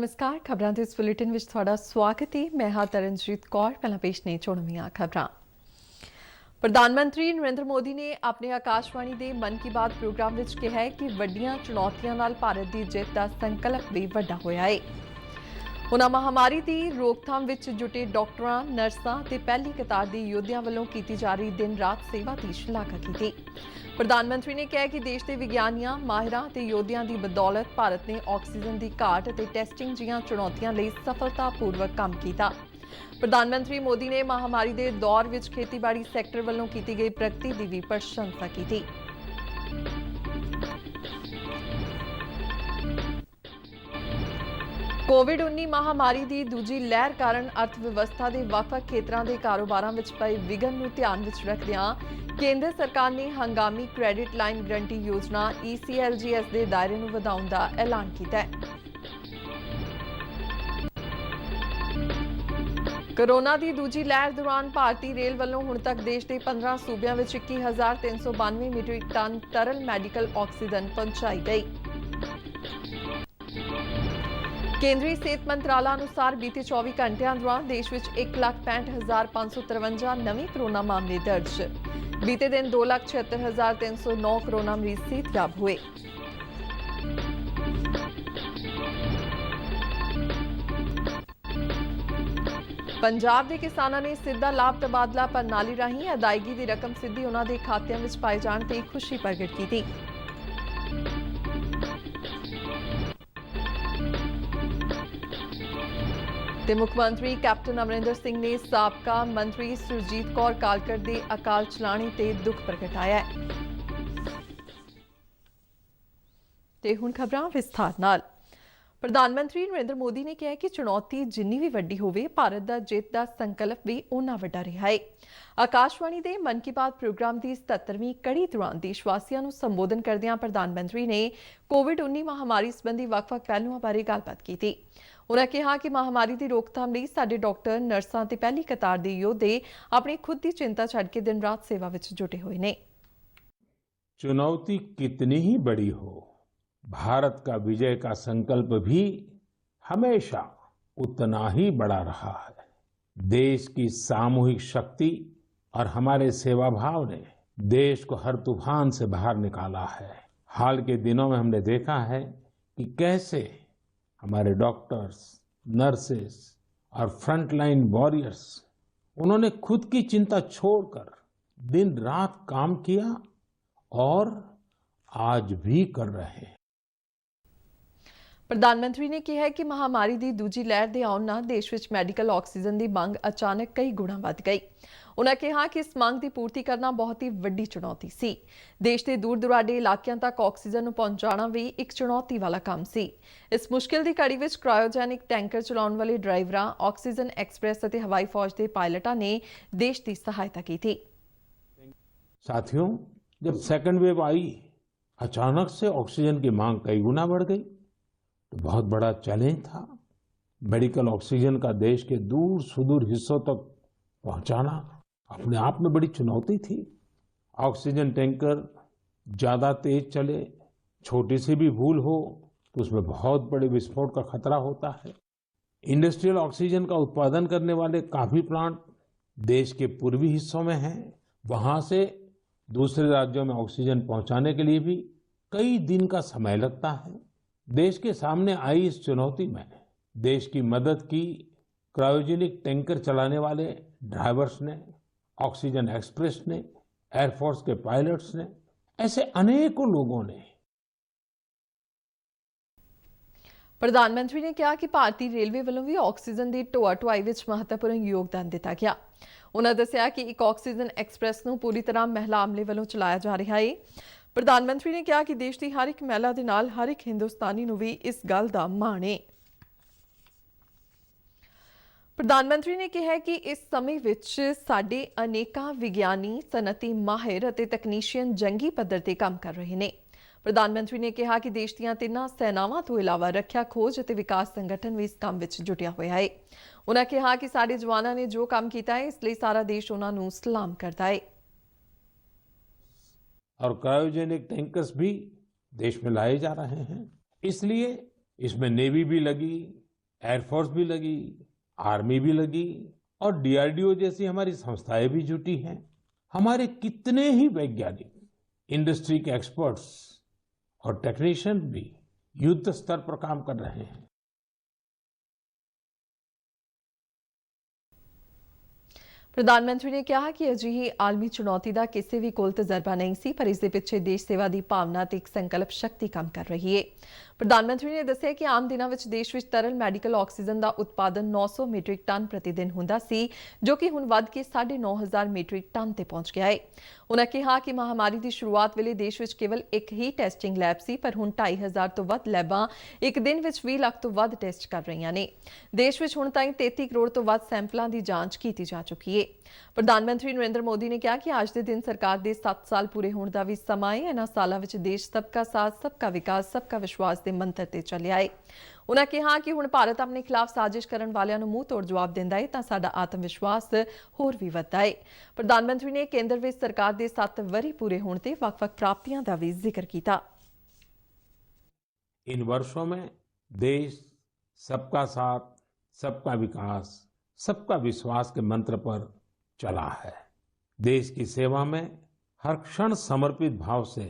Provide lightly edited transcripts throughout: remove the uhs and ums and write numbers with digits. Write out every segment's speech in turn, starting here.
ਨਮਸਕਾਰ ਖਬਰਾਂ ਦੇ ਇਸ ਬੁਲੇਟਿਨ ਵਿੱਚ ਤੁਹਾਡਾ ਸਵਾਗਤ ਹੈ। ਮੈਂ ਹਾਂ ਤਰਨਜੀਤ ਕੌਰ। ਪਹਿਲਾਂ ਪੇਸ਼ ਨੇ ਚੁਣਵੀਆਂ ਖਬਰਾਂ। ਪ੍ਰਧਾਨ ਮੰਤਰੀ ਨਰਿੰਦਰ ਮੋਦੀ ਨੇ ਆਪਣੇ ਆਕਾਸ਼ਵਾਣੀ ਦੇ ਮਨ ਕੀ ਬਾਤ ਪ੍ਰੋਗਰਾਮ ਵਿੱਚ ਕਿਹਾ ਹੈ ਕਿ ਵੱਡੀਆਂ ਚੁਣੌਤੀਆਂ ਨਾਲ ਭਾਰਤ ਦੀ ਜਿੱਤ ਦਾ ਸੰਕਲਪ ਵੀ ਵੱਡਾ ਹੋਇਆ ਹੈ। ਉਨ੍ਹਾਂ ਮਹਾਮਾਰੀ ਦੀ ਰੋਕਥਾਮ ਵਿੱਚ ਜੁਟੇ ਡਾਕਟਰਾਂ, ਨਰਸਾਂ ਤੇ ਪਹਿਲੀ ਕਤਾਰ ਦੇ ਯੋਧਿਆਂ ਵੱਲੋਂ ਕੀਤੀ ਜਾ ਰਹੀ ਦਿਨ-ਰਾਤ ਸੇਵਾ ਦੀ ਸ਼ਲਾਘਾ ਕੀਤੀ। ਪ੍ਰਧਾਨ ਮੰਤਰੀ ਨੇ ਕਿਹਾ ਕਿ ਦੇਸ਼ ਦੇ ਵਿਗਿਆਨੀਆਂ, ਮਾਹਿਰਾਂ ਤੇ ਯੋਧਿਆਂ ਦੀ ਬਦੌਲਤ ਭਾਰਤ ਨੇ ਆਕਸੀਜਨ ਦੀ ਘਾਟ ਅਤੇ ਟੈਸਟਿੰਗ ਜਿਹੀਆਂ ਚੁਣੌਤੀਆਂ ਲਈ ਸਫਲਤਾਪੂਰਵਕ ਕੰਮ ਕੀਤਾ। ਪ੍ਰਧਾਨ ਮੰਤਰੀ ਮੋਦੀ ਨੇ ਮਹਾਮਾਰੀ ਦੇ ਦੌਰ ਵਿੱਚ ਖੇਤੀਬਾੜੀ ਸੈਕਟਰ ਵੱਲੋਂ ਕੀਤੀ ਗਈ ਪ੍ਰਗਤੀ ਦੀ ਵੀ ਪ੍ਰਸ਼ੰਸਾ ਕੀਤੀ। ਕੋਵਿਡ-19 ਮਹਾਮਾਰੀ ਦੀ ਦੂਜੀ ਲਹਿਰ ਕਾਰਨ ਅਰਥ ਵਿਵਸਥਾ ਦੇ ਵੱਖ-ਵੱਖ ਖੇਤਰਾਂ ਦੇ ਕਾਰੋਬਾਰਾਂ ਵਿੱਚ ਪਏ ਵਿਘਨ ਨੂੰ ਧਿਆਨ ਵਿੱਚ ਰੱਖਦਿਆਂ ਕੇਂਦਰ ਸਰਕਾਰ ਨੇ ਹੰਗਾਮੀ ਕ੍ਰੈਡਿਟ ਲਾਈਨ ਗਰੰਟੀ ਯੋਜਨਾ ECLGS ਦੇ ਦਾਇਰੇ ਨੂੰ ਵਧਾਉਣ ਦਾ ਐਲਾਨ ਕੀਤਾ ਹੈ। ਕੋਰੋਨਾ ਦੀ ਦੂਜੀ ਲਹਿਰ ਦੌਰਾਨ ਭਾਰਤੀ ਰੇਲ ਵੱਲੋਂ ਹੁਣ ਤੱਕ ਦੇਸ਼ ਦੇ 15 ਸੂਬਿਆਂ ਵਿੱਚ 21,392 ਮੀਟ੍ਰਿਕ ਟਨ ਤਰਲ ਮੈਡੀਕਲ ਆਕਸੀਜਨ ਪਹੁੰਚਾਈ ਗਈ। ਕੇਂਦਰੀ ਸਿਹਤ ਮੰਤਰਾਲਾ ਅਨੁਸਾਰ ਬੀਤੇ 24 ਘੰਟਿਆਂ ਦੌਰਾਨ ਦੇਸ਼ ਵਿੱਚ 1,65,553 ਨਵੇਂ ਕੋਰੋਨਾ ਮਾਮਲੇ ਦਰਜ। ਬੀਤੇ ਦਿਨ 2,76,309 ਕੋਰੋਨਾ ਮਰੀਜ਼ ਸਿਹਤਯਾਬ ਹੋਏ। ਪੰਜਾਬ ਦੇ ਕਿਸਾਨਾਂ ਨੇ ਸਿੱਧਾ ਲਾਭ ਤਬਾਦਲਾ ਪ੍ਰਣਾਲੀ ਰਾਹੀਂ ਅਦਾਇਗੀ ਦੀ ਰਕਮ ਸਿੱਧੀ ਉਹਨਾਂ ਦੇ ਖਾਤਿਆਂ ਵਿੱਚ ਪਾਏ ਜਾਣ ਤੇ ਖੁਸ਼ੀ ਪ੍ਰਗਟ ਕੀਤੀ। ਤੇ ਮੁੱਖ ਮੰਤਰੀ ਕੈਪਟਨ ਅਮਰਿੰਦਰ ਸਿੰਘ ਨੇ ਸਾਬਕਾ ਮੰਤਰੀ ਸੁਰਜੀਤ ਕੌਰ ਕਾਲਕਰ ਦੇ ਅਕਾਲ ਚਲਾਣੇ ਤੇ ਦੁੱਖ ਪ੍ਰਗਟਾਇਆ ਹੈ। ਤੇ ਹੁਣ ਖਬਰਾਂ ਵਿਸਥਾਰ ਨਾਲ। ਪ੍ਰਧਾਨ ਮੰਤਰੀ ਨਰਿੰਦਰ ਮੋਦੀ ਨੇ ਕਿਹਾ ਕਿ ਚੁਣੌਤੀ ਜਿੰਨੀ ਵੀ ਵੱਡੀ ਹੋਵੇ, ਭਾਰਤ ਦਾ ਜਿੱਤ ਦਾ ਸੰਕਲਪ ਵੀ ਓਨਾ ਵੱਡਾ ਰਿਹਾ ਹੈ। ਆਕਾਸ਼ਵਾਣੀ ਦੇ ਮਨ ਕੀ ਬਾਤ ਪ੍ਰੋਗਰਾਮ ਦੀ 77ਵੀਂ ਕੜੀ ਦੌਰਾਨ ਦੇਸ਼ ਵਾਸੀਆਂ ਨੂੰ ਸੰਬੋਧਨ ਕਰਦਿਆਂ ਪ੍ਰਧਾਨ ਮੰਤਰੀ ਨੇ ਕੋਵਿਡ-19 ਮਹਾਮਾਰੀ ਸੰਬੰਧੀ ਵੱਖ-ਵੱਖ ਪਹਿਲੂਆਂ ਬਾਰੇ ਗੱਲਬਾਤ ਕੀਤੀ। ਉਨ੍ਹਾਂ ਕਿਹਾ ਕਿ ਮਹਾਮਾਰੀ ਦੀ ਰੋਕਥਾਮ ਲਈ ਸਾਡੇ ਡਾਕਟਰ, ਨਰਸਾਂ ਤੇ ਪਹਿਲੀ ਕਤਾਰ ਦੇ ਯੋਧੇ ਆਪਣੀ ਖੁਦ ਦੀ ਚਿੰਤਾ ਛੱਡ ਕੇ ਦਿਨ-ਰਾਤ ਸੇਵਾ ਵਿੱਚ ਜੁਟੇ ਹੋਏ ਨੇ। चुनौती कितनी ही बड़ी हो, भारत का विजय का संकल्प भी हमेशा उतना ही बड़ा रहा है। देश की सामूहिक शक्ति और हमारे सेवा भाव ने देश को हर तूफान से बाहर निकाला है। हाल के दिनों में हमने देखा है कि कैसे हमारे डॉक्टर्स, नर्सेस और फ्रंटलाइन वॉरियर्स उन्होंने खुद की चिंता छोड़कर दिन रात काम किया और आज भी कर रहे हैं। ਪ੍ਰਧਾਨ ਮੰਤਰੀ ਨੇ ਕਿਹਾ ਕਿ ਮਹਾਮਾਰੀ ਦੀ ਦੂਜੀ ਲਹਿਰ ਦੇ ਆਉਣ ਨਾਲ ਦੇਸ਼ ਵਿੱਚ ਮੈਡੀਕਲ ਆਕਸੀਜਨ ਦੀ ਮੰਗ ਅਚਾਨਕ ਕਈ ਗੁਣਾ ਵੱਧ ਗਈ। ਉਨ੍ਹਾਂ ਕਿਹਾ ਕਿ ਇਸ ਮੰਗ ਦੀ ਪੂਰਤੀ ਕਰਨਾ ਬਹੁਤ ਹੀ ਵੱਡੀ ਚੁਣੌਤੀ ਸੀ। ਦੇਸ਼ ਦੇ ਦੂਰ ਦੁਰਾਡੇ ਇਲਾਕਿਆਂ ਤੱਕ ਆਕਸੀਜਨ ਨੂੰ ਪਹੁੰਚਾਉਣਾ ਵੀ ਇੱਕ ਚੁਣੌਤੀ ਵਾਲਾ ਕੰਮ ਸੀ। ਇਸ ਮੁਸ਼ਕਿਲ ਦੀ ਘੜੀ ਵਿੱਚ ਕ੍ਰਾਇਓਜੈਨਿਕ ਟੈਂਕਰ ਚਲਾਉਣ ਵਾਲੇ ਡਰਾਈਵਰਾਂ, ਆਕਸੀਜਨ ਐਕਸਪ੍ਰੈਸ ਅਤੇ ਹਵਾਈ ਫੌਜ ਦੇ ਪਾਇਲਟਾਂ ਨੇ ਦੇਸ਼ ਦੀ ਸਹਾਇਤਾ ਕੀਤੀ। साथियों, जब सेकंड वेव आई, अचानक से ऑक्सीजन की मांग कई गुना बढ़ गई। तो बहुत बड़ा चैलेंज था। मेडिकल ऑक्सीजन का देश के दूर सुदूर हिस्सों तक पहुंचाना अपने आप में बड़ी चुनौती थी। ऑक्सीजन टैंकर ज्यादा तेज चले, छोटी सी भी भूल हो तो उसमें बहुत बड़े विस्फोट का खतरा होता है। इंडस्ट्रियल ऑक्सीजन का उत्पादन करने वाले काफी प्लांट देश के पूर्वी हिस्सों में हैं। वहां से दूसरे राज्यों में ऑक्सीजन पहुंचाने के लिए भी कई दिन का समय लगता है। देश के सामने आई इस चुनौती में देश की मदद की क्रायोजेनिक टैंकर चलाने वाले ड्राइवर्स ने, ऑक्सीजन एक्सप्रेस ने, एयरफोर्स के पायलट्स ने, ऐसे अनेकों लोगों ने। ਪ੍ਰਧਾਨ ਮੰਤਰੀ ਨੇ ਕਿਹਾ ਕਿ ਭਾਰਤੀ ਰੇਲਵੇ ਵੱਲੋਂ ਵੀ ਆਕਸੀਜਨ ਦੀ ਢੋਆ ਢੁਆਈ ਵਿੱਚ ਮਹੱਤਵਪੂਰਨ ਯੋਗਦਾਨ ਦਿੱਤਾ ਗਿਆ। ਉਨ੍ਹਾਂ ਦੱਸਿਆ ਕਿ ਇੱਕ ਆਕਸੀਜਨ ਐਕਸਪ੍ਰੈਸ ਨੂੰ ਪੂਰੀ ਤਰ੍ਹਾਂ ਮਹਿਲਾ ਅਮਲੇ ਵੱਲੋਂ ਚਲਾਇਆ ਜਾ ਰਿਹਾ ਹੈ। ਪ੍ਰਧਾਨ ਮੰਤਰੀ ਨੇ ਕਿਹਾ ਕਿ ਦੇਸ਼ ਦੀ ਹਰ ਇੱਕ ਮਹਿਲਾ ਦੇ ਨਾਲ ਹਰ ਇੱਕ ਹਿੰਦੁਸਤਾਨੀ ਨੂੰ ਵੀ ਇਸ ਗੱਲ ਦਾ ਮਾਣ ਹੈ। ਪ੍ਰਧਾਨ ਮੰਤਰੀ ਨੇ ਕਿਹਾ ਕਿ ਇਸ ਸਮੇਂ ਵਿੱਚ ਸਾਡੇ ਅਨੇਕਾਂ ਵਿਗਿਆਨੀ, ਸਨਅਤੀ ਮਾਹਿਰ ਅਤੇ ਤਕਨੀਸ਼ੀਅਨ ਜੰਗੀ ਪੱਧਰ ਤੇ ਕੰਮ ਕਰ ਰਹੇ ਨੇ। ਪ੍ਰਧਾਨ ਮੰਤਰੀ ਨੇ ਕਿਹਾ ਕਿ ਦੇਸ਼ ਦੀਆਂ ਤਿੰਨਾਂ ਸੈਨਾਵਾਂ ਤੋਂ ਇਲਾਵਾ ਰੱਖਿਆ ਖੋਜ ਅਤੇ ਵਿਕਾਸ ਸੰਗਠਨ ਵੀ ਇਸ ਕੰਮ ਵਿੱਚ ਜੁਟਿਆ ਹੋਇਆ ਹੈ। ਉਨ੍ਹਾਂ ਕਿਹਾ ਕਿ ਸਾਡੇ ਜਵਾਨਾਂ ਨੇ ਜੋ ਕੰਮ ਕੀਤਾ ਹੈ, ਇਸ ਲਈ ਸਾਰਾ ਦੇਸ਼ ਉਹਨਾਂ ਨੂੰ ਸਲਾਮ ਕਰਦਾ ਹੈ। और क्रायोजेनिक टैंकर्स भी देश में लाए जा रहे हैं। इसलिए इसमें नेवी भी लगी, एयरफोर्स भी लगी, आर्मी भी लगी और डीआरडीओ जैसी हमारी संस्थाएं भी जुटी हैं। हमारे कितने ही वैज्ञानिक, इंडस्ट्री के एक्सपर्ट्स और टेक्नीशियन भी युद्ध स्तर पर काम कर रहे हैं। ਪ੍ਰਧਾਨਮੰਤਰੀ ਨੇ ਕਿਹਾ ਕਿ ਅਜਿਹੀ ਆਲਮੀ ਚੁਣੌਤੀ ਦਾ ਕਿਸੇ ਵੀ ਕੋਲ ਤਜਰਬਾ ਨਹੀਂ ਸੀ, ਪਰ ਇਸ ਦੇ ਪਿੱਛੇ ਦੇਸ਼ ਸੇਵਾ ਦੀ ਭਾਵਨਾ ਤੇ ਇੱਕ ਸੰਕਲਪ ਸ਼ਕਤੀ ਕੰਮ ਕਰ ਰਹੀ ਹੈ। ਪ੍ਰਧਾਨਮੰਤਰੀ ਨੇ ਦੱਸਿਆ ਕਿ ਆਮ ਦਿਨਾਂ ਵਿੱਚ ਦੇਸ਼ ਵਿੱਚ ਤਰਲ ਮੈਡੀਕਲ ਆਕਸੀਜਨ ਦਾ ਉਤਪਾਦਨ 900 ਮੀਟ੍ਰਿਕ ਟਨ ਪ੍ਰਤੀ ਦਿਨ ਹੁੰਦਾ ਸੀ, ਜੋ ਕਿ ਹੁਣ ਵੱਧ ਕੇ 9,500 ਮੀਟ੍ਰਿਕ ਟਨ ਤੇ ਪਹੁੰਚ ਗਿਆ ਹੈ। ਉਨ੍ਹਾਂ ਕਿਹਾ ਕਿ ਮਹਾਮਾਰੀ ਦੀ ਸ਼ੁਰੂਆਤ ਵੇਲੇ ਦੇਸ਼ ਵਿੱਚ ਕੇਵਲ ਇੱਕ ਹੀ ਟੈਸਟਿੰਗ ਲੈਬ ਸੀ, ਪਰ ਹੁਣ 2,500 ਤੋਂ ਵੱਧ ਲੈਬਾਂ ਇੱਕ ਦਿਨ ਵਿੱਚ 20 ਲੱਖ ਤੋਂ ਵੱਧ ਟੈਸਟ ਕਰ ਰਹੀਆਂ ਨੇ। ਦੇਸ਼ ਵਿੱਚ ਹੁਣ ਤਾਈਂ 33 ਕਰੋੜ ਤੋਂ ਵੱਧ ਸੈਂਪਲਾਂ ਦੀ ਜਾਂਚ ਕੀਤੀ ਜਾ ਚੁੱਕੀ ਹੈ। ਪ੍ਰਧਾਨ ਮੰਤਰੀ ਨਰਿੰਦਰ ਮੋਦੀ ਨੇ ਕਿਹਾ ਕਿ ਅੱਜ ਦੇ ਦਿਨ ਸਰਕਾਰ ਦੇ 7 ਸਾਲ ਪੂਰੇ ਹੋਣ ਦਾ ਵੀ ਸਮਾਂ ਹੈ। ਇਹਨਾਂ ਸਾਲਾਂ ਵਿੱਚ ਦੇਸ਼ ਸਬਕਾ ਸਾਥ, ਸਬਕਾ ਵਿਕਾਸ, ਸਬਕਾ ਵਿਸ਼ਵਾਸ ਦੇ ਮੰਤਰ ਤੇ ਚੱਲਿਆ ਹੈ। ਉਨ੍ਹਾਂ ਕਿਹਾ ਕਿ ਹੁਣ ਭਾਰਤ ਆਪਣੇ ਖਿਲਾਫ ਸਾਜ਼ਿਸ਼ ਕਰਨ ਵਾਲਿਆਂ ਨੂੰ ਮੂੰਹ ਤੋੜ ਜਵਾਬ ਦਿੰਦਾ ਹੈ ਤਾਂ ਸਾਡਾ ਆਤਮ ਵਿਸ਼ਵਾਸ ਹੋਰ ਵੀ ਵੱਧਦਾ ਹੈ। ਪ੍ਰਧਾਨ ਮੰਤਰੀ ਨੇ ਕੇਂਦਰ ਵਿੱਚ ਸਰਕਾਰ ਦੇ 7 ਵਰ੍ਹੇ ਪੂਰੇ ਹੋਣ ਤੇ ਵੱਖ-ਵੱਖ ਪ੍ਰਾਪਤੀਆਂ ਦਾ ਵੀ ਜ਼ਿਕਰ ਕੀਤਾ। इन वर्षों में देश सबका साथ, सबका विकास, सबका विश्वास के मंत्र पर चला है। देश की सेवा में हर क्षण समर्पित भाव से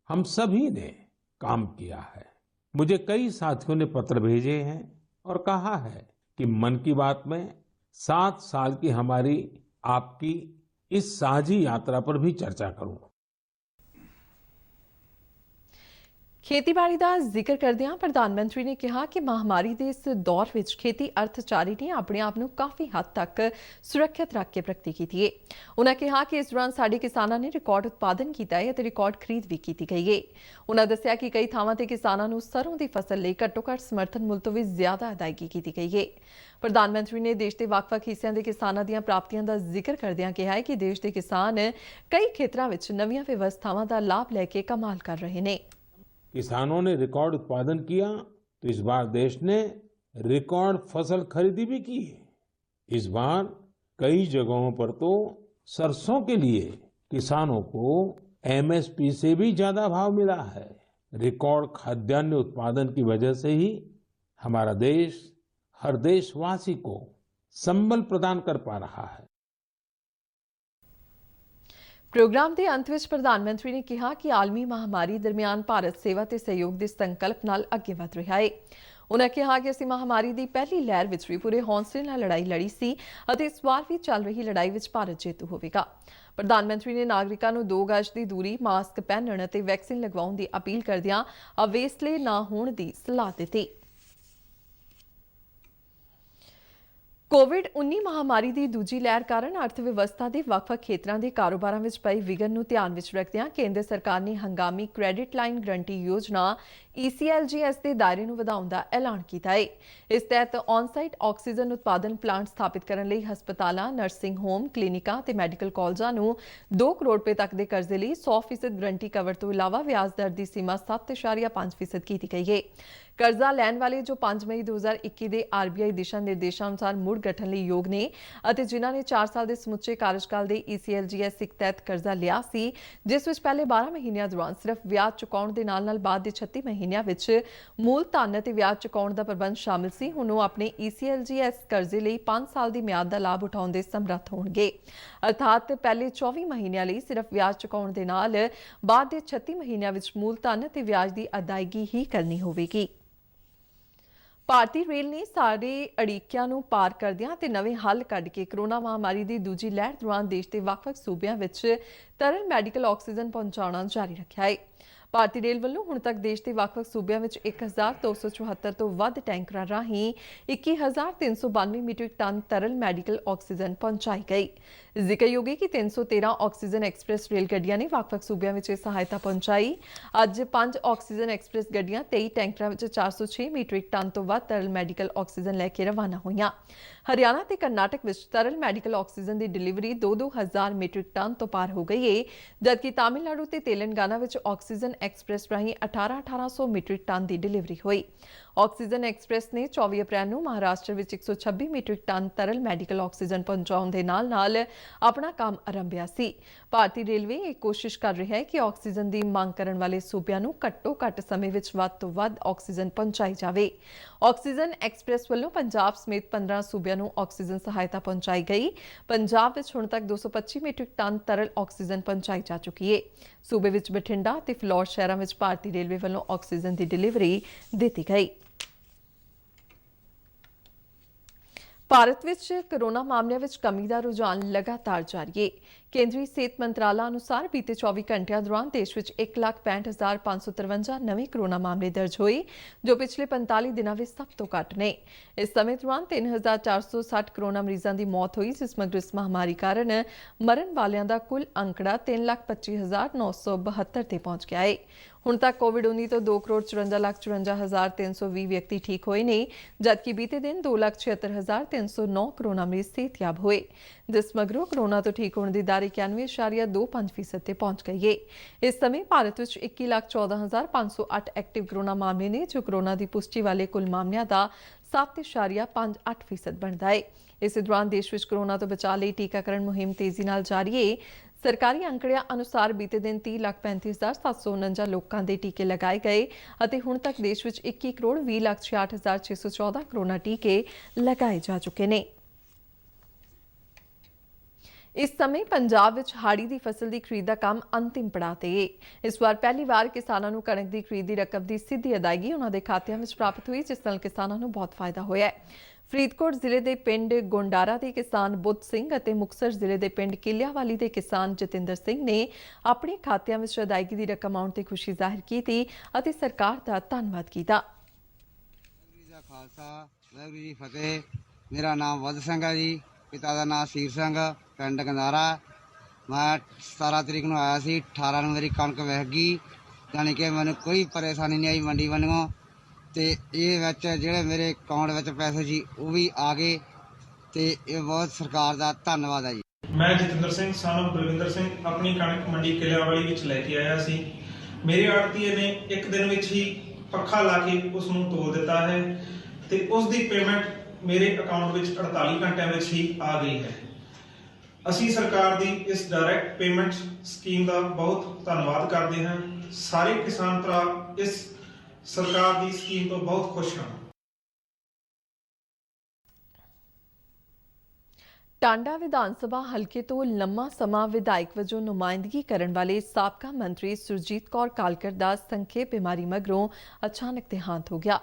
हम सभी ने काम किया है। मुझे कई साथियों ने पत्र भेजे हैं और कहा है कि मन की बात में 7 साल की हमारी आपकी इस साझी यात्रा पर भी चर्चा करूं। ਖੇਤੀਬਾੜੀ ਦਾ ਜ਼ਿਕਰ ਕਰਦਿਆਂ ਪ੍ਰਧਾਨ ਮੰਤਰੀ ਨੇ ਕਿਹਾ ਕਿ ਮਹਾਮਾਰੀ ਦੇ ਇਸ ਦੌਰ ਵਿੱਚ ਖੇਤੀ ਅਰਥਚਾਰੇ ਨੇ ਆਪਣੇ ਆਪ ਨੂੰ ਕਾਫੀ ਹੱਦ ਤੱਕ ਸੁਰੱਖਿਅਤ ਰੱਖ ਕੇ ਪ੍ਰਗਤੀ ਕੀਤੀ ਹੈ। ਉਨ੍ਹਾਂ ਕਿਹਾ ਕਿ ਇਸ ਦੌਰਾਨ ਸਾਡੇ ਕਿਸਾਨਾਂ ਨੇ ਰਿਕਾਰਡ ਉਤਪਾਦਨ ਕੀਤਾ ਹੈ ਅਤੇ ਰਿਕਾਰਡ ਖਰੀਦ ਵੀ ਕੀਤੀ ਗਈ ਹੈ। ਉਨ੍ਹਾਂ ਦੱਸਿਆ ਕਿ ਕਈ ਥਾਵਾਂ ਤੇ ਕਿਸਾਨਾਂ ਨੂੰ ਸਰੋਂ ਦੀ ਫਸਲ ਲਈ ਘੱਟੋ-ਘੱਟ ਸਮਰਥਨ ਮੁੱਲ ਤੋਂ ਵੀ ਜ਼ਿਆਦਾ ਅਦਾਇਗੀ ਕੀਤੀ ਗਈ ਹੈ। ਪ੍ਰਧਾਨ ਮੰਤਰੀ ਨੇ ਦੇਸ਼ ਦੇ ਵੱਖ-ਵੱਖ ਹਿੱਸਿਆਂ ਦੇ ਕਿਸਾਨਾਂ ਦੀਆਂ ਪ੍ਰਾਪਤੀਆਂ ਦਾ ਜ਼ਿਕਰ ਕਰਦਿਆਂ ਕਿਹਾ ਹੈ ਕਿ ਦੇਸ਼ ਦੇ ਕਿਸਾਨ ਕਈ ਖੇਤਰਾਂ ਵਿੱਚ ਨਵੀਆਂ ਵਿਵਸਥਾਵਾਂ ਦਾ ਲਾਭ ਲੈ ਕੇ ਕਮਾਲ ਕਰ ਰਹੇ ਨੇ। किसानों ने रिकॉर्ड उत्पादन किया तो इस बार देश ने रिकॉर्ड फसल खरीदी भी की है। इस बार कई जगहों पर तो सरसों के लिए किसानों को एमएसपी से भी ज्यादा भाव मिला है। रिकॉर्ड खाद्यान्न उत्पादन की वजह से ही हमारा देश हर देशवासी को संबल प्रदान कर पा रहा है। ਪ੍ਰੋਗਰਾਮ ਦੇ ਅੰਤ ਵਿੱਚ ਪ੍ਰਧਾਨ ਮੰਤਰੀ ਨੇ ਕਿਹਾ ਕਿ ਆਲਮੀ ਮਹਾਮਾਰੀ ਦਰਮਿਆਨ ਭਾਰਤ ਸੇਵਾ ਤੇ ਸਹਿਯੋਗ ਦੇ ਸੰਕਲਪ ਨਾਲ ਅੱਗੇ ਵਧ ਰਿਹਾ ਹੈ। ਉਨ੍ਹਾਂ ਕਿਹਾ ਕਿ ਅਸੀਂ ਮਹਾਮਾਰੀ ਦੀ ਪਹਿਲੀ ਲਹਿਰ ਵਿੱਚ ਵੀ ਪੂਰੇ ਹੌਂਸਲੇ ਨਾਲ ਲੜਾਈ ਲੜੀ ਸੀ ਅਤੇ ਇਸ ਵਾਰ ਵੀ ਚੱਲ ਰਹੀ ਲੜਾਈ ਵਿੱਚ ਭਾਰਤ ਜੇਤੂ ਹੋਵੇਗਾ। ਪ੍ਰਧਾਨ ਮੰਤਰੀ ਨੇ ਨਾਗਰਿਕਾਂ ਨੂੰ 2 ਗਜ ਦੀ ਦੂਰੀ, ਮਾਸਕ ਪਹਿਨਣ ਅਤੇ ਵੈਕਸੀਨ ਲਗਵਾਉਣ ਦੀ ਅਪੀਲ ਕਰਦਿਆਂ ਅਵੇਸਲੇ ਨਾ ਹੋਣ ਦੀ ਸਲਾਹ ਦਿੱਤੀ। ਕੋਵਿਡ-19 ਮਹਾਮਾਰੀ ਦੀ ਦੂਜੀ ਲਹਿਰ ਕਾਰਨ ਅਰਥ ਵਿਵਸਥਾ ਦੇ ਵੱਖ-ਵੱਖ ਖੇਤਰਾਂ ਦੇ ਕਾਰੋਬਾਰਾਂ ਵਿੱਚ ਪਏ ਵਿਘਨ ਨੂੰ ਧਿਆਨ ਵਿੱਚ ਰੱਖਦਿਆਂ ਕੇਂਦਰ ਸਰਕਾਰ ਨੇ ਹੰਗਾਮੀ ਕ੍ਰੈਡਿਟ ਲਾਈਨ ਗਰੰਟੀ ਯੋਜਨਾ ECLGS ਦੇ ਦਾਇਰੇ ਨੂੰ ਵਧਾਉਣ ਦਾ ਐਲਾਨ ਕੀਤਾ ਹੈ। ਇਸ ਤਹਿਤ ਔਨ-ਸਾਈਟ ਆਕਸੀਜਨ ਉਤਪਾਦਨ ਪਲਾਂਟ ਸਥਾਪਿਤ ਕਰਨ ਲਈ ਹਸਪਤਾਲਾਂ, ਨਰਸਿੰਗ ਹੋਮ, ਕਲੀਨਿਕਾਂ ਤੇ ਮੈਡੀਕਲ ਕਾਲਜਾਂ ਨੂੰ 2 ਕਰੋੜ ਰੁਪਏ ਤੱਕ ਦੇ ਕਰਜ਼ੇ ਲਈ 100% ਗਰੰਟੀ ਕਵਰ ਤੋਂ ਇਲਾਵਾ ਵਿਆਜ ਦਰ ਦੀ ਸੀਮਾ 7.5% ਕੀਤੀ ਗਈ ਹੈ। ਕਰਜ਼ਾ ਲੈਣ ਵਾਲੇ ਜੋ 5 ਮਈ 2021 ਦੇ RBI ਦਿਸ਼ਾ ਨਿਰਦੇਸ਼ਾਂ ਅਨੁਸਾਰ ਮੁੜ ਗਠਨ ਲਈ ਯੋਗ ਨੇ ਅਤੇ ਜਿਨ੍ਹਾਂ ਨੇ 4 ਸਾਲ ਦੇ ਸਮੁੱਚੇ ਕਾਰਜਕਾਲ ਦੇ ECLGS ਇੱਕ ਤਹਿਤ ਕਰਜ਼ਾ ਲਿਆ ਸੀ, ਜਿਸ ਵਿੱਚ ਪਹਿਲੇ 12 ਮਹੀਨਿਆਂ ਦੌਰਾਨ ਸਿਰਫ ਵਿਆਜ ਚੁਕਾਉਣ ਦੇ ਨਾਲ ਬਾਅਦ ਦੇ 36 ਮਹੀਨਿਆਂ ਵਿੱਚ ਮੂਲ ਧਨ ਅਤੇ ਵਿਆਜ ਚੁਕਾਉਣ ਦਾ ਪ੍ਰਬੰਧ ਸ਼ਾਮਿਲ ਸੀ, ਹੁਣ ਉਹ ਆਪਣੇ ECLGS ਕਰਜ਼ੇ ਲਈ 5 ਸਾਲ ਦੀ ਮਿਆਦ ਦਾ ਲਾਭ ਉਠਾਉਣ ਦੇ ਸਮਰੱਥ ਹੋਣਗੇ। ਅਰਥਾਤ ਪਹਿਲੇ 24 ਮਹੀਨਿਆਂ ਲਈ ਸਿਰਫ ਵਿਆਜ ਚੁਕਾਉਣ ਦੇ ਨਾਲ ਬਾਅਦ ਦੇ 36 ਮਹੀਨਿਆਂ ਵਿੱਚ ਮੂਲ ਧਨ ਅਤੇ ਵਿਆਜ ਦੀ ਅਦਾਇਗੀ ਹੀ ਕਰਨੀ ਹੋਵੇਗੀ। ਭਾਰਤੀ ਰੇਲ ਨੇ ਸਾਰੇ ਅੜਿੱਕਿਆਂ ਨੂੰ ਪਾਰ ਕਰਦਿਆਂ ਤੇ ਨਵੇਂ ਹੱਲ ਕੱਢ ਕੇ ਕਰੋਨਾ ਮਹਾਮਾਰੀ ਦੀ ਦੂਜੀ ਲਹਿਰ ਦੌਰਾਨ ਦੇਸ਼ ਦੇ ਵੱਖ-ਵੱਖ ਸੂਬਿਆਂ ਵਿੱਚ ਤਰਲ ਮੈਡੀਕਲ ਆਕਸੀਜਨ ਪਹੁੰਚਾਉਣਾ ਜਾਰੀ ਰੱਖਿਆ ਹੈ। ਭਾਰਤੀ ਰੇਲ ਵੱਲੋਂ ਹੁਣ ਤੱਕ ਦੇਸ਼ ਦੇ ਵੱਖ-ਵੱਖ ਸੂਬਿਆਂ ਵਿੱਚ 1274 ਤੋਂ ਵੱਧ ਟੈਂਕਰਾਂ ਰਾਹੀਂ 21,392 ਮੀਟ੍ਰਿਕ ਟਨ ਤਰਲ ਮੈਡੀਕਲ ਆਕਸੀਜਨ ਪਹੁੰਚਾਈ ਗਈ। ਜ਼ਿਕਰਯੋਗ ਹੈ ਕਿ 313 ਆਕਸੀਜਨ ਐਕਸਪ੍ਰੈਸ ਰੇਲ ਗੱਡੀਆਂ ਨੇ ਵੱਖ-ਵੱਖ ਸੂਬਿਆਂ ਵਿੱਚ ਇਹ ਸਹਾਇਤਾ ਪਹੁੰਚਾਈ। ਅੱਜ 5 ਆਕਸੀਜਨ ਐਕਸਪ੍ਰੈਸ ਗੱਡੀਆਂ 23 ਟੈਂਕਰਾਂ ਵਿੱਚ 406 ਮੀਟ੍ਰਿਕ ਟਨ ਤੋਂ ਵੱਧ ਤਰਲ ਮੈਡੀਕਲ ਆਕਸੀਜਨ ਲੈ ਕੇ ਰਵਾਨਾ ਹੋਈਆਂ। ਹਰਿਆਣਾ ਤੇ ਕਰਨਾਟਕ ਵਿੱਚ ਤਰਲ ਮੈਡੀਕਲ ਆਕਸੀਜਨ ਦੀ ਡਿਲੀਵਰੀ 2-2 ਹਜ਼ਾਰ ਮੀਟ੍ਰਿਕ ਟਨ ਤੋਂ ਪਾਰ ਹੋ ਗਈ ਹੈ, ਜਦਕਿ ਤਾਮਿਲਨਾਡੂ ਤੇ ਤੇਲੰਗਾਨਾ ਵਿੱਚ ਆਕਸੀਜਨ एक्सप्रैस राਹੀਂ 1800 ਮੀਟ੍ਰਿਕ ਟਨ ਦੀ ਡਿਲੀਵਰੀ ਹੋਈ। ਆਕਸੀਜਨ ਐਕਸਪ੍ਰੈਸ ਨੇ 24 ਅਪ੍ਰੈਲ ਨੂੰ ਮਹਾਰਾਸ਼ਟਰ ਵਿੱਚ 126 ਮੀਟ੍ਰਿਕ ਟਨ ਤਰਲ ਮੈਡੀਕਲ ਆਕਸੀਜਨ ਪਹੁੰਚਾਉਣ ਦੇ ਨਾਲ ਆਪਣਾ ਕੰਮ ਆਰੰਭਿਆ ਸੀ। ਭਾਰਤੀ ਰੇਲਵੇ ਇਹ ਕੋਸ਼ਿਸ਼ ਕਰ ਰਿਹਾ ਹੈ ਕਿ ਆਕਸੀਜਨ ਦੀ ਮੰਗ ਕਰਨ ਵਾਲੇ ਸੂਬਿਆਂ ਨੂੰ ਘੱਟੋ-ਘੱਟ ਸਮੇਂ ਵਿੱਚ ਵੱਧ ਤੋਂ ਵੱਧ ਆਕਸੀਜਨ ਪਹੁੰਚਾਈ ਜਾਵੇ। ਆਕਸੀਜਨ ਐਕਸਪ੍ਰੈਸ ਵੱਲੋਂ ਪੰਜਾਬ ਸਮੇਤ 15 ਸੂਬਿਆਂ ਨੂੰ ਆਕਸੀਜਨ ਸਹਾਇਤਾ ਪਹੁੰਚਾਈ ਗਈ। ਪੰਜਾਬ ਵਿੱਚ ਹੁਣ ਤੱਕ 225 ਮੀਟ੍ਰਿਕ ਟਨ ਤਰਲ ਆਕਸੀਜਨ ਪਹੁੰਚਾਈ ਜਾ ਚੁੱਕੀ ਹੈ। ਸੂਬੇ ਵਿੱਚ ਬਠਿੰਡਾ ਤੇ ਫਲੌਰ ਸ਼ਹਿਰਾਂ ਵਿੱਚ ਭਾਰਤੀ ਰੇਲਵੇ ਵੱਲੋਂ ਆਕਸੀਜਨ ਦੀ ਡਿਲੀਵਰੀ ਦਿੱਤੀ ਗਈ। ਭਾਰਤ ਵਿੱਚ ਕੋਰੋਨਾ ਮਾਮਲਿਆਂ ਵਿੱਚ ਕਮੀ ਦਾ ਰੁਝਾਨ ਲਗਾਤਾਰ ਜਾਰੀ ਹੈ। ਕੇਂਦਰੀ ਸਿਹਤ ਮੰਤਰਾਲਾ ਅਨੁਸਾਰ ਬੀਤੇ 24 ਘੰਟਿਆਂ ਦੌਰਾਨ ਦੇਸ਼ ਵਿੱਚ 1,65,553 ਨਵੇਂ ਕੋਰੋਨਾ ਮਾਮਲੇ ਦਰਜ ਹੋਏ, ਜੋ ਪਿਛਲੇ 45 ਦਿਨਾਂ ਵਿੱਚ ਸਭ ਤੋਂ ਘੱਟ ਨੇ। ਇਸ ਸਮੇਂ ਦੌਰਾਨ 3,460 ਕੋਰੋਨਾ ਮਰੀਜ਼ਾਂ ਦੀ ਮੌਤ ਹੋਈ, ਜਿਸ ਮਗਰੋਂ ਇਸ ਮਹਾਮਾਰੀ ਕਾਰਨ ਮਰਨ ਵਾਲਿਆਂ ਦਾ ਕੁੱਲ ਅੰਕੜਾ 3,25,972 ਤੇ ਪਹੁੰਚ ਗਿਆ ਹੈ। ਹੁਣ ਤੱਕ ਕੋਵਿਡ-19 ਤੋਂ 2,54,54,320 ਵਿਅਕਤੀ ਠੀਕ ਹੋਏ ਨੇ, ਜਦਕਿ ਬੀਤੇ ਦਿਨ 2,76,309 ਕੋਰੋਨਾ ਮਰੀਜ਼ ਸਿਹਤਯਾਬ ਹੋਏ, ਜਿਸ ਮਗਰੋਂ ਕੋਰੋਨਾ ਤੋਂ ਠੀਕ ਹੋਣ ਦੀ ਦਰ 91.25% ਤੇ ਪਹੁੰਚ ਗਈ ਹੈ। ਇਸ ਸਮੇਂ ਭਾਰਤ ਵਿੱਚ 21,14,508 ਐਕਟਿਵ ਕੋਰੋਨਾ ਮਾਮਲੇ ਨੇ, ਜੋ ਕੋਰੋਨਾ ਦੀ ਪੁਸ਼ਟੀ ਵਾਲੇ ਕੁੱਲ ਮਾਮਲਿਆਂ ਦਾ 7.58% ਬਣਦਾ ਹੈ। ਇਸੇ ਦੌਰਾਨ ਦੇਸ਼ ਵਿੱਚ ਕੋਰੋਨਾ ਤੋਂ ਬਚਾਅ ਲਈ ਟੀਕਾਕਰਨ ਮੁਹਿੰਮ ਤੇਜ਼ੀ ਨਾਲ ਜਾਰੀ ਹੈ। ਸਰਕਾਰੀ ਅੰਕੜਿਆਂ ਅਨੁਸਾਰ ਬੀਤੇ ਦਿਨ 30,35,749 ਲੋਕਾਂ ਦੇ ਟੀਕੇ ਲਗਾਏ ਗਏ ਅਤੇ ਹੁਣ ਤੱਕ ਦੇਸ਼ ਵਿੱਚ 21,20,66,614 ਕੋਰੋਨਾ ਟੀਕੇ ਲਗਾਏ ਜਾ ਚੁੱਕੇ ਨੇ। ਇਸ ਸਮੇਂ ਪੰਜਾਬ ਵਿੱਚ ਹਾੜੀ ਦੀ ਫਸਲ ਦੀ ਖਰੀਦ ਦਾ ਕੰਮ ਅੰਤਿਮ ਪੜਾਅ ਤੇ ਹੈ। ਇਸ ਵਾਰ ਪਹਿਲੀ ਵਾਰ ਕਿਸਾਨਾਂ ਨੂੰ ਕਣਕ ਦੀ ਖਰੀਦ ਦੀ ਰਕਮ ਦੀ ਸਿੱਧੀ ਅਦਾਇਗੀ ਉਹਨਾਂ ਦੇ ਖਾਤਿਆਂ ਵਿੱਚ ਪ੍ਰਾਪਤ ਹੋਈ, ਜਿਸ ਨਾਲ ਕਿਸਾਨਾਂ ਨੂੰ ਬਹੁਤ ਫਾਇਦਾ ਹੋਇਆ ਹੈ। ਫਰੀਦਕੋਟ ਜ਼ਿਲ੍ਹੇ ਦੇ ਪਿੰਡ ਗੋਂਡਾਰਾ ਦੇ ਕਿਸਾਨ ਬੁੱਧ ਸਿੰਘ ਅਤੇ ਮੁਕਤਸਰ ਜ਼ਿਲ੍ਹੇ ਦੇ ਪਿੰਡ ਕਿਲਿਆਵਾਲੀ ਦੇ ਕਿਸਾਨ ਜਤਿੰਦਰ ਸਿੰਘ ਨੇ ਆਪਣੇ ਖਾਤਿਆਂ ਵਿੱਚ ਅਦਾਇਗੀ ਦੀ ਰਕਮ ਆਉਣ ਤੇ ਖੁਸ਼ੀ ਜ਼ਾਹਿਰ ਕੀਤੀ ਅਤੇ ਸਰਕਾਰ ਦਾ ਧੰਨਵਾਦ ਕੀਤਾ। ਖਾਲਸਾ ਵਾਹਿਗੁਰੂ ਜੀ ਫਤਿਹ। ਮੇਰਾ ਨਾਮ ਬੁੱਧ ਸਿੰਘ ਹੈ ਜੀ, ਪਿਤਾ ਦਾ ਨਾਮ ਸੀਰ ਸਿੰਘ, ਪਿੰਡ ਗੰਦਾਰਾ। ਮੈਂ 17 ਤਰੀਕ ਨੂੰ ਆਇਆ ਸੀ, 18 ਨੂੰ ਮੇਰੀ ਕਣਕ ਵਿਕ ਗਈ, ਯਾਨੀ ਕਿ ਮੈਨੂੰ ਕੋਈ ਪਰੇਸ਼ਾਨੀ ਨਹੀਂ ਆਈ ਮੰਡੀ ਵੱਲੋਂ। ਤੇ ਇਹ ਵਿੱਚ ਜਿਹੜੇ ਮੇਰੇ ਅਕਾਊਂਟ ਵਿੱਚ ਪੈਸੇ ਸੀ ਉਹ ਵੀ ਆ ਗਏ ਤੇ ਇਹ ਬਹੁਤ ਸਰਕਾਰ ਦਾ ਧੰਨਵਾਦ ਹੈ ਜੀ। ਮੈਂ ਜਤਿੰਦਰ ਸਿੰਘ ਸਾਨੂੰ ਬਲਵਿੰਦਰ ਸਿੰਘ ਆਪਣੀ ਕਣਕ ਮੰਡੀ ਕਿਲਿਆਵਾਲੀ ਵਿੱਚ ਲੈ ਕੇ ਆਇਆ ਸੀ। ਮੇਰੇ ਆੜਤੀਏ ਨੇ ਇੱਕ ਦਿਨ ਵਿੱਚ ਹੀ ਪੱਖਾ ਲਾ ਕੇ ਉਸ ਨੂੰ ਤੋਲ ਦਿੱਤਾ ਹੈ ਤੇ ਉਸ ਦੀ ਪੇਮੈਂਟ ਮੇਰੇ ਅਕਾਊਂਟ ਵਿੱਚ 48 ਘੰਟਿਆਂ ਵਿੱਚ ਹੀ ਆ ਗਈ ਹੈ। ਅਸੀਂ ਸਰਕਾਰ ਦੀ ਇਸ ਡਾਇਰੈਕਟ ਪੇਮੈਂਟ ਸਕੀਮ ਦਾ ਬਹੁਤ ਧੰਨਵਾਦ ਕਰਦੇ ਹਾਂ। ਸਾਰੇ ਕਿਸਾਨ ਭਰਾ ਇਸ ਸਰਕਾਰ ਦੀ ਸਕੀਮ ਤੋਂ ਬਹੁਤ ਖੁਸ਼ ਹਨ। ਟਾਂਡਾ ਵਿਧਾਨ ਸਭਾ ਹਲਕੇ ਤੋਂ ਲੰਮਾ ਸਮਾਂ ਵਿਧਾਇਕ ਵਜੋਂ ਨੁਮਾਇੰਦਗੀ ਕਰਨ ਵਾਲੇ ਸਾਬਕਾ ਮੰਤਰੀ ਸੁਰਜੀਤ ਕੌਰ ਕਾਲਕਰ ਦਾ ਸੰਖੇਪ ਬਿਮਾਰੀ ਮਗਰੋਂ ਅਚਾਨਕ ਦੇਹਾਂਤ ਹੋ ਗਿਆ।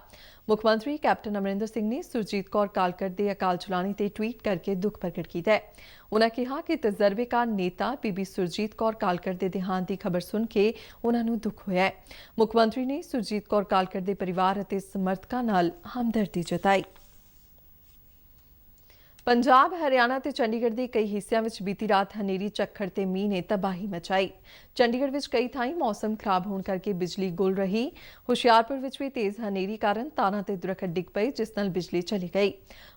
ਮੁੱਖ ਮੰਤਰੀ ਕੈਪਟਨ ਅਮਰਿੰਦਰ ਸਿੰਘ ਨੇ ਸੁਰਜੀਤ ਕੌਰ ਕਾਲਕਰ ਦੇ ਅਕਾਲ ਚਲਾਣੇ ਤੇ ਟਵੀਟ ਕਰਕੇ ਦੁੱਖ ਪ੍ਰਗਟ ਕੀਤਾ ਹੈ। ਉਨ੍ਹਾਂ ਕਿਹਾ ਕਿ ਤਜਰਬੇਕਾਰ ਨੇਤਾ ਬੀਬੀ ਸੁਰਜੀਤ ਕੌਰ ਕਾਲਕਰ ਦੇ ਦੇਹਾਂਤ ਦੀ ਖਬਰ ਸੁਣ ਕੇ ਉਨ੍ਹਾਂ ਨੂੰ ਦੁੱਖ ਹੋਇਆ ਹੈ। ਮੁੱਖ ਮੰਤਰੀ ਨੇ ਸੁਰਜੀਤ ਕੌਰ ਕਾਲਕਰ ਦੇ ਪਰਿਵਾਰ ਅਤੇ ਸਮਰਥਕਾਂ ਨਾਲ ਹਮਦਰਦੀ ਜਤਾਈ। ਪੰਜਾਬ, ਹਰਿਆਣਾ ਤੇ ਚੰਡੀਗੜ੍ਹ ਦੇ ਕਈ ਹਿੱਸਿਆਂ ਵਿੱਚ ਬੀਤੀ ਰਾਤ ਹਨੇਰੀ ਝੱਖੜ ਤੇ ਮੀਂਹ ਨੇ ਤਬਾਹੀ ਮਚਾਈ। ਚੰਡੀਗੜ੍ਹ ਵਿੱਚ ਕਈ ਥਾਈਂ ਮੌਸਮ ਖਰਾਬ ਹੋਣ ਕਰਕੇ ਬਿਜਲੀ ਗੁੱਲ ਰਹੀ। ਹੁਸ਼ਿਆਰਪੁਰ ਵਿੱਚ ਵੀ ਤੇਜ਼ ਹਨੇਰੀ ਕਾਰਨ ਤਾਰਾਂ ਤੇ ਦਰੱਖਤ ਡਿੱਗ ਪਏ, ਜਿਸ ਨਾਲ ਬਿਜਲੀ ਚਲੀ ਗਈ।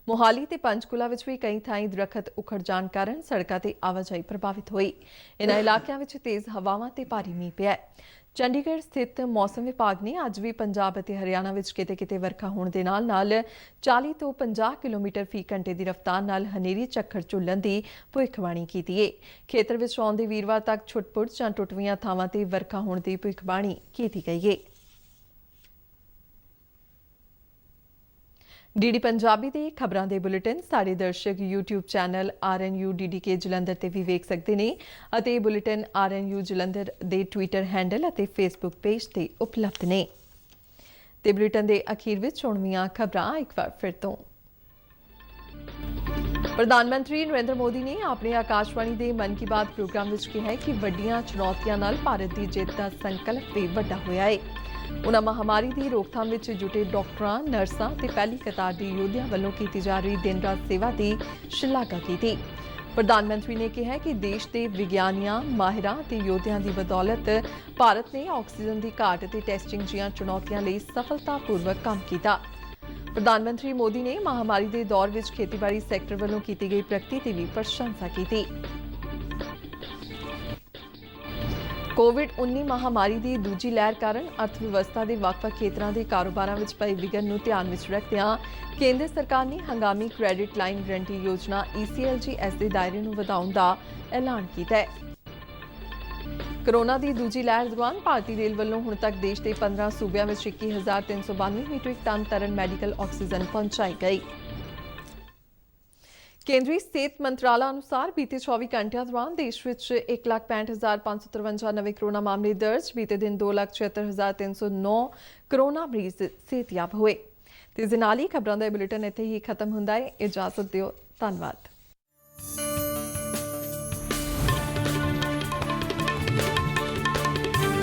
ਮੋਹਾਲੀ ਤੇ ਪੰਚਕੂਲਾ ਵਿੱਚ ਵੀ ਕਈ ਥਾਈਂ ਦਰੱਖਤ ਉਖੜ ਜਾਣ ਕਾਰਨ ਸੜਕਾਂ ਤੇ ਆਵਾਜਾਈ ਪ੍ਰਭਾਵਿਤ ਹੋਈ। ਇਨ੍ਹਾਂ ਇਲਾਕਿਆਂ ਵਿੱਚ ਤੇਜ਼ ਹਵਾਵਾਂ ਤੇ ਭਾਰੀ ਮੀਂਹ ਪਿਆ। ਚੰਡੀਗੜ੍ਹ ਸਥਿਤ ਮੌਸਮ ਵਿਭਾਗ ਨੇ ਅੱਜ ਵੀ ਪੰਜਾਬ ਅਤੇ ਹਰਿਆਣਾ ਵਿੱਚ ਕਿਤੇ-ਕਿਤੇ ਵਰਖਾ ਹੋਣ ਦੇ ਨਾਲ 40 ਤੋਂ 50 ਕਿਲੋਮੀਟਰ ਫੀ ਘੰਟੇ ਦੀ ਰਫ਼ਤਾਰ ਨਾਲ ਹਨੇਰੀ ਝੱਖੜ ਝੁੱਲਣ ਦੀ ਭਵਿੱਖਬਾਣੀ ਕੀਤੀ ਹੈ। ਖੇਤਰ ਵਿੱਚ ਆਉਂਦੇ ਵੀਰਵਾਰ ਤੱਕ ਛੁੱਟ-ਪੁੱਟ ਜਾਂ ਟੁੱਟਵੀਆਂ ਥਾਵਾਂ ਤੇ ਵਰਖਾ ਹੋਣ ਦੀ ਭਵਿੱਖਬਾਣੀ ਕੀਤੀ ਗਈ ਹੈ। ਡੀਡੀ ਪੰਜਾਬੀ ਦੇ ਖਬਰਾਂ ਦੇ ਬੁਲੇਟਿਨ ਸਾਡੇ ਦਰਸ਼ਕ YouTube channel RNU DDK Jalandhar ਤੇ ਵੀ ਵੇਖ ਸਕਦੇ ਨੇ ਅਤੇ ਇਹ ਬੁਲੇਟਿਨ RNU ਜਲੰਧਰ ਦੇ ਟਵਿੱਟਰ ਹੈਂਡਲ ਅਤੇ Facebook ਪੇਜ ਤੇ ਉਪਲਬਧ ਨੇ। ਤੇ ਬੁਲੇਟਿਨ ਦੇ ਅਖੀਰ ਵਿੱਚ ਚੁਣਵੀਆਂ ਖਬਰਾਂ ਇੱਕ ਵਾਰ ਫਿਰ ਤੋਂ। ਪ੍ਰਧਾਨ ਮੰਤਰੀ ਨਰਿੰਦਰ ਮੋਦੀ ਨੇ ਆਪਣੇ ਆਕਾਸ਼ਵਾਣੀ ਦੇ ਮਨ ਕੀ ਬਾਤ ਪ੍ਰੋਗਰਾਮ ਵਿੱਚ ਕਿਹਾ ਹੈ ਕਿ ਵੱਡੀਆਂ ਚੁਣੌਤੀਆਂ ਨਾਲ ਭਾਰਤ ਦੀ ਜਿੱਤ ਦਾ ਸੰਕਲਪ ਵੀ ਵੱਡਾ ਹੋਇਆ ਹੈ। ਉਨ੍ਹਾਂ ਮਹਾਮਾਰੀ ਦੀ ਰੋਕਥਾਮ ਵਿੱਚ ਜੁਟੇ ਡਾਕਟਰਾਂ, ਨਰਸਾਂ ਤੇ ਪਹਿਲੀ ਕਤਾਰ ਦੀ ਯੋਧਿਆਂ ਵੱਲੋਂ ਕੀਤੀ ਜਾ ਰਹੀ ਦਿਨ-ਰਾਤ ਸੇਵਾ ਦੀ ਸ਼ਲਾਘਾ ਕੀਤੀ। ਪ੍ਰਧਾਨ ਮੰਤਰੀ ਨੇ ਕਿਹਾ ਕਿ ਦੇਸ਼ ਦੇ ਵਿਗਿਆਨੀਆਂ, ਮਾਹਿਰਾਂ ਤੇ ਯੋਧਿਆਂ ਦੀ ਬਦੌਲਤ ਭਾਰਤ ਨੇ ਆਕਸੀਜਨ ਦੀ ਘਾਟ ਅਤੇ ਟੈਸਟਿੰਗ ਜਿਹੀਆਂ ਚੁਣੌਤੀਆਂ ਲਈ ਸਫਲਤਾਪੂਰਵਕ ਕੰਮ ਕੀਤਾ। ਪ੍ਰਧਾਨ ਮੰਤਰੀ ਮੋਦੀ ਨੇ ਮਹਾਮਾਰੀ ਦੇ ਦੌਰ ਵਿੱਚ ਖੇਤੀਬਾੜੀ ਸੈਕਟਰ ਵੱਲੋਂ ਕੀਤੀ ਗਈ ਪ੍ਰਗਤੀ ਦੀ ਵੀ ਪ੍ਰਸ਼ੰਸਾ ਕੀਤੀ। ਕੋਵਿਡ-19 ਮਹਾਮਾਰੀ ਦੀ ਦੂਜੀ ਲਹਿਰ ਕਾਰਨ ਅਰਥ ਵਿਵਸਥਾ ਦੇ ਵੱਖ-ਵੱਖ ਖੇਤਰਾਂ ਦੇ ਕਾਰੋਬਾਰਾਂ ਵਿੱਚ ਪਏ ਵਿਘਨ ਨੂੰ ਧਿਆਨ ਵਿੱਚ ਰੱਖਦਿਆਂ ਕੇਂਦਰ ਸਰਕਾਰ ਨੇ ਹੰਗਾਮੀ ਕ੍ਰੈਡਿਟ ਲਾਈਨ ਗਰੰਟੀ ਯੋਜਨਾ ECLGS ਦੇ ਦਾਇਰੇ ਨੂੰ ਵਧਾਉਣ ਦਾ ਐਲਾਨ ਕੀਤਾ ਹੈ। ਕੋਰੋਨਾ ਦੀ ਦੂਜੀ ਲਹਿਰ ਦੌਰਾਨ ਭਾਰਤੀ ਰੇਲ ਵੱਲੋਂ ਹੁਣ ਤੱਕ ਦੇਸ਼ ਦੇ 15 ਸੂਬਿਆਂ ਵਿੱਚ 21,392 ਮੀਟ੍ਰਿਕ ਟਨ ਤਰਲ ਮੈਡੀਕਲ ਆਕਸੀਜਨ ਪਹੁੰਚਾਈ ਗਈ। ਕੇਂਦਰੀ ਸਿਹਤ ਮੰਤਰਾਲਾ ਅਨੁਸਾਰ ਬੀਤੇ 24 ਘੰਟਿਆਂ ਦੌਰਾਨ ਦੇਸ਼ ਵਿੱਚ 1,65,553 ਨਵੇਂ ਕੋਰੋਨਾ ਮਾਮਲੇ ਦਰਜ। ਬੀਤੇ ਦਿਨ 2,76,309 ਕੋਰੋਨਾ ਮਰੀਜ਼ ਸਿਹਤਯਾਬ ਹੋਏ। ਤੇ ਇਸ ਦੇ ਨਾਲ ਹੀ ਖਬਰਾਂ ਦਾ ਬੁਲੇਟਿਨ ਇੱਥੇ ਹੀ ਖਤਮ ਹੁੰਦਾ ਹੈ। ਇਜਾਜ਼ਤ ਦਿਓ। ਧੰਨਵਾਦ।